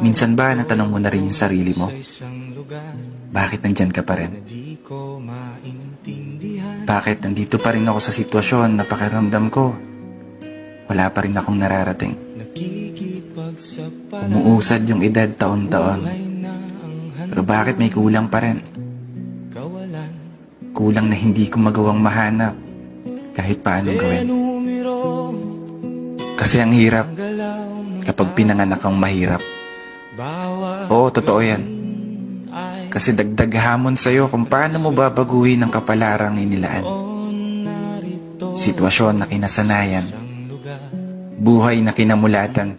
Minsan ba natanong mo na rin yung sarili mo? Bakit nandyan ka pa rin? Bakit nandito pa rin ako sa sitwasyon na pakiramdam ko wala pa rin akong nararating? Umuusad yung edad taon-taon. Pero bakit may kulang pa rin? Kulang na hindi ko magawang mahanap kahit paanong gawin. Kasi ang hirap kapag pinanganak kang mahirap. Oo, totoo yan. Kasi dagdag hamon sa'yo kung paano mo babaguhin ang kapalarang inilaan. Sitwasyon na kinasanayan. Buhay na kinamulatan.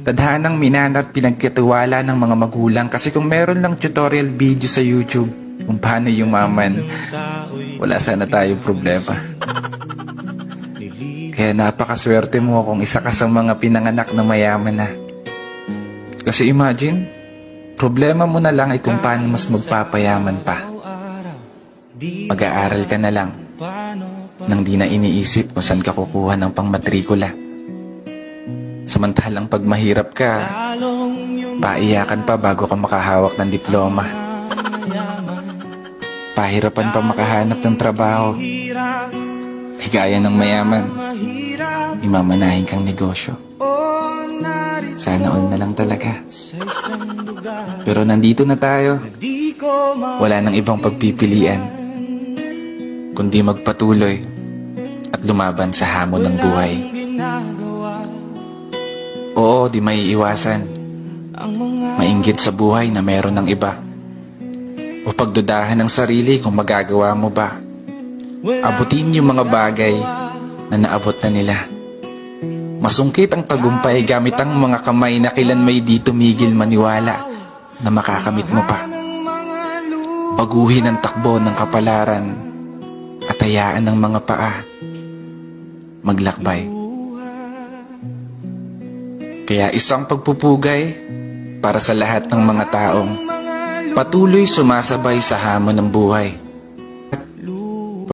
Tadhanang minana at pinagkatiwala ng mga magulang. Kasi kung meron lang tutorial video sa YouTube kung paano yumaman, wala sana tayong problema. Kaya napakaswerte mo kung isa ka sa mga pinanganak na mayaman na. Kasi imagine, problema mo na lang ay kung paano mas magpapayaman pa. Mag-aaral ka na lang nang di na iniisip kung saan ka kukuha ng pangmatrikula. Samantalang pag mahirap ka, paiyakan pa bago ka makahawak ng diploma. Pahirapan pa makahanap ng trabaho. Higaya ng mayaman, imamanahin kang negosyo. Sana all na lang talaga. Pero nandito na tayo. Wala nang ibang pagpipilian kundi magpatuloy at lumaban sa hamon ng buhay. Oo, di may iwasan. Mainggit sa buhay na meron ng iba. O pagdudahan ng sarili kung magagawa mo ba. Abutin yung mga bagay na naabot na nila. Masungkit ang tagumpay gamit ang mga kamay na kailan may di tumigil maniwala na makakamit mo pa. Baguhin ang takbo ng kapalaran at hayaan ng mga paa maglakbay. Kaya isang pagpupugay para sa lahat ng mga taong patuloy sumasabay sa hamon ng buhay.